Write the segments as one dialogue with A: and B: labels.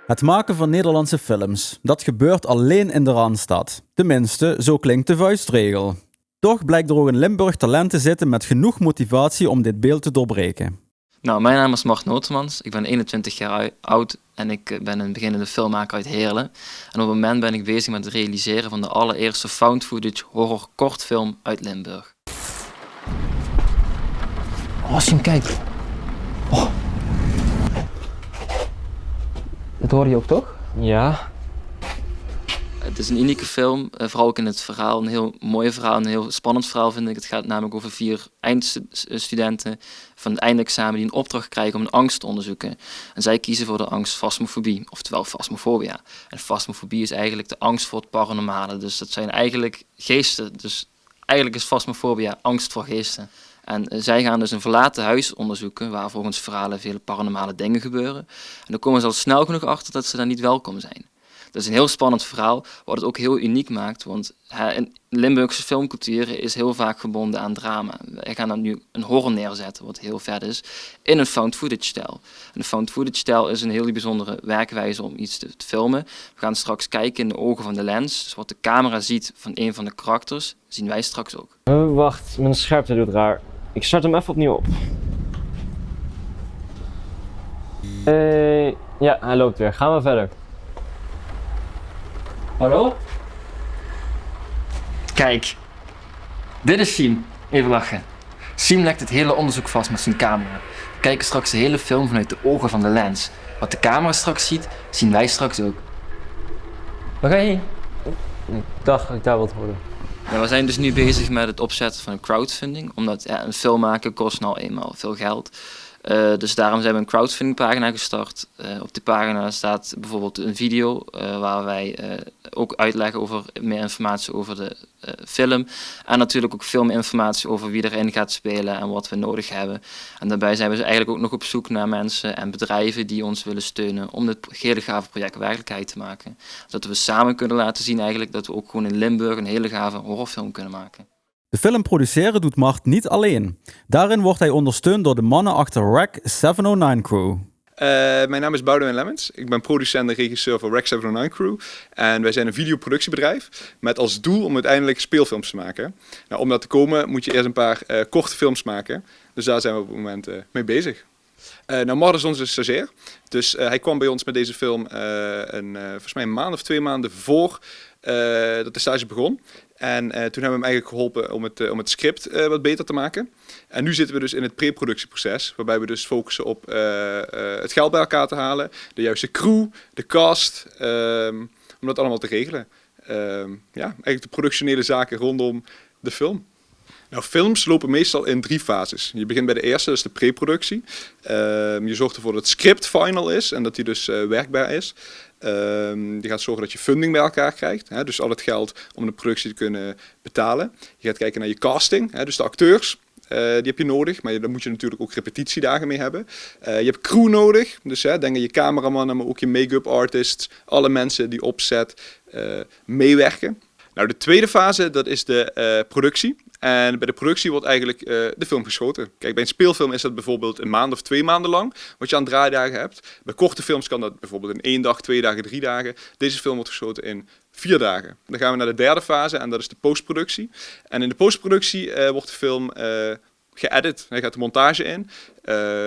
A: Het maken van Nederlandse films, dat gebeurt alleen in de Randstad. Tenminste, zo klinkt de vuistregel. Toch blijkt er ook in Limburg talent te zitten met genoeg motivatie om dit beeld te doorbreken.
B: Nou, mijn naam is Mart Notemans. Ik ben 21 jaar oud en ik ben een beginnende filmmaker uit Heerlen. En op het moment ben ik bezig met het realiseren van de allereerste found footage horror kortfilm uit Limburg.
C: Oh, als je hem kijkt. Oh. Dat hoor je ook, toch? Ja.
B: Het is een unieke film, vooral ook in het verhaal. Een heel mooi verhaal, een heel spannend verhaal vind ik. Het gaat namelijk over 4 eindstudenten van het eindexamen die een opdracht krijgen om een angst te onderzoeken. En zij kiezen voor de angst phasmofobie, oftewel phasmofobia. En phasmofobie is eigenlijk de angst voor het paranormale. Dus dat zijn eigenlijk geesten. Dus eigenlijk is phasmofobia angst voor geesten. En zij gaan dus een verlaten huis onderzoeken waar volgens verhalen vele paranormale dingen gebeuren. En dan komen ze al snel genoeg achter dat ze daar niet welkom zijn. Dat is een heel spannend verhaal, wat het ook heel uniek maakt, want in Limburgse filmcultuur is heel vaak gebonden aan drama. Wij gaan dan nu een horror neerzetten, wat heel vet is, in een found footage stijl. En de found footage stijl is een heel bijzondere werkwijze om iets te filmen. We gaan straks kijken in de ogen van de lens, dus wat de camera ziet van een van de karakters, zien wij straks ook.
D: Wacht, mijn scherpte doet raar. Ik start hem even opnieuw op. Ja, hij loopt weer. Gaan we verder. Hallo?
B: Kijk, dit is Siem. Even lachen. Siem legt het hele onderzoek vast met zijn camera. We kijken straks de hele film vanuit de ogen van de lens. Wat de camera straks ziet, zien wij straks ook.
D: Waar ga je heen? Ik dacht dat ik daar wilde worden.
B: Ja, we zijn dus nu bezig met het opzetten van een crowdfunding. Omdat een film maken kost nou eenmaal veel geld. Dus daarom zijn we een crowdfundingpagina gestart. Op die pagina staat bijvoorbeeld een video waar wij ook uitleggen over meer informatie over de film. En natuurlijk ook veel meer informatie over wie erin gaat spelen en wat we nodig hebben. En daarbij zijn we dus eigenlijk ook nog op zoek naar mensen en bedrijven die ons willen steunen om dit hele gave project werkelijkheid te maken. Zodat we samen kunnen laten zien eigenlijk dat we ook gewoon in Limburg een hele gave horrorfilm kunnen maken.
A: De film produceren doet Mart niet alleen. Daarin wordt hij ondersteund door de mannen achter REC 709 Crew.
E: Mijn naam is Boudewijn Lemmens. Ik ben producent en regisseur voor REC 709 Crew. En wij zijn een videoproductiebedrijf met als doel om uiteindelijk speelfilms te maken. Nou, om dat te komen moet je eerst een paar korte films maken. Dus daar zijn we op het moment mee bezig. Nou, Mart is onze stagiair. Dus hij kwam bij ons met deze film volgens mij een maand of 2 maanden voor dat de stage begon. En toen hebben we hem eigenlijk geholpen om het script wat beter te maken. En nu zitten we dus in het pre-productieproces, waarbij we dus focussen op het geld bij elkaar te halen, de juiste crew, de cast, om dat allemaal te regelen. Ja, eigenlijk de productionele zaken rondom de film. Nou, films lopen meestal in 3 fases. Je begint bij de eerste, dat is de pre-productie. Je zorgt ervoor dat het script final is en dat die dus werkbaar is. Je gaat zorgen dat je funding bij elkaar krijgt, hè, dus al het geld om de productie te kunnen betalen. Je gaat kijken naar je casting, hè, dus de acteurs. Die heb je nodig, maar daar moet je natuurlijk ook repetitiedagen mee hebben. Je hebt crew nodig, dus denk aan je cameramannen, maar ook je make-up artists. Alle mensen die op set meewerken. Nou, de tweede fase, dat is de productie. En bij de productie wordt eigenlijk de film geschoten. Kijk, bij een speelfilm is dat bijvoorbeeld een maand of 2 maanden lang, wat je aan draaidagen hebt. Bij korte films kan dat bijvoorbeeld in 1 dag, 2 dagen, 3 dagen. Deze film wordt geschoten in 4 dagen. Dan gaan we naar de derde fase en dat is de postproductie. En in de postproductie wordt de film geëdit. Hij gaat de montage in.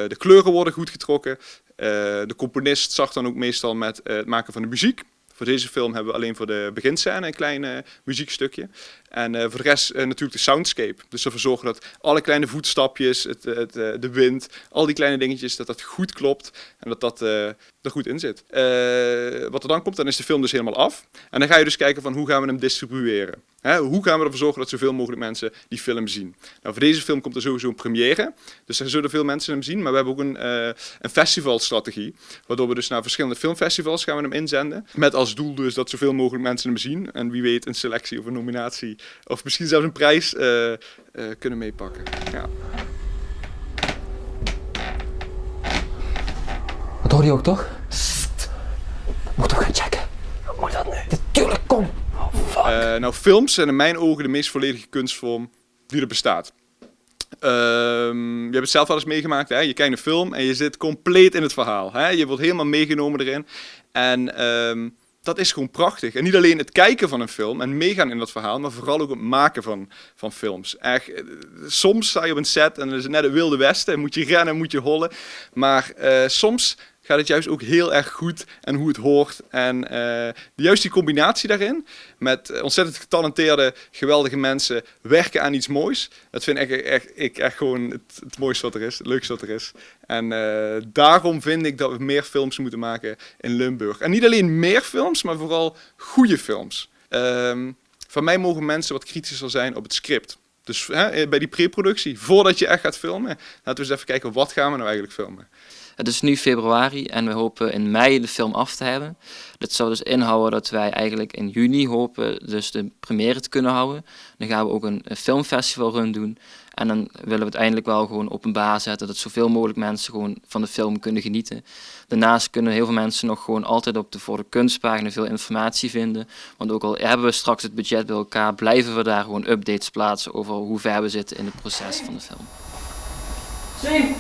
E: De kleuren worden goed getrokken. De componist zag dan ook meestal met het maken van de muziek. Voor deze film hebben we alleen voor de beginscène een klein muziekstukje. En voor de rest natuurlijk de soundscape. Dus ervoor zorgen dat alle kleine voetstapjes, de wind, al die kleine dingetjes, dat dat goed klopt en dat er goed in zit. Wat er dan komt, dan is de film dus helemaal af. En dan ga je dus kijken van hoe gaan we hem distribueren. Hoe gaan we ervoor zorgen dat zoveel mogelijk mensen die film zien? Nou, voor deze film komt er sowieso een première. Dus er zullen veel mensen hem zien. Maar we hebben ook een festivalstrategie. Waardoor we dus naar verschillende filmfestivals gaan we hem inzenden. Met als doel dus dat zoveel mogelijk mensen hem zien. En wie weet een selectie of een nominatie. Of misschien zelfs een prijs kunnen meepakken. Ja.
C: Dat hoor je ook, toch? Sst. Moet toch gaan checken. Hoe moet dat nu? Natuurlijk, kom.
E: Nou, films zijn in mijn ogen de meest volledige kunstvorm die er bestaat. Je hebt het zelf wel eens meegemaakt, hè? Je kijkt een film en je zit compleet in het verhaal. Hè? Je wordt helemaal meegenomen erin. En dat is gewoon prachtig. En niet alleen het kijken van een film en meegaan in dat verhaal, maar vooral ook het maken van films. Echt, soms sta je op een set en het is net een wilde westen, moet je rennen, moet je hollen. Maar soms gaat het juist ook heel erg goed en hoe het hoort. En juist die combinatie daarin, met ontzettend getalenteerde, geweldige mensen, werken aan iets moois. Dat vind ik echt gewoon het mooiste wat er is, het leukste wat er is. En daarom vind ik dat we meer films moeten maken in Limburg. En niet alleen meer films, maar vooral goede films. Van mij mogen mensen wat kritischer zijn op het script. Dus bij die preproductie, voordat je echt gaat filmen, laten we eens even kijken, wat gaan we nou eigenlijk filmen?
B: Het is nu februari en we hopen in mei de film af te hebben. Dat zou dus inhouden dat wij eigenlijk in juni hopen dus de première te kunnen houden. Dan gaan we ook een filmfestival run doen. En dan willen we het eindelijk wel gewoon openbaar zetten, dat zoveel mogelijk mensen gewoon van de film kunnen genieten. Daarnaast kunnen heel veel mensen nog gewoon altijd op de Voor de Kunstpagina veel informatie vinden. Want ook al hebben we straks het budget bij elkaar, blijven we daar gewoon updates plaatsen over hoe ver we zitten in het proces van de film.
C: Sien!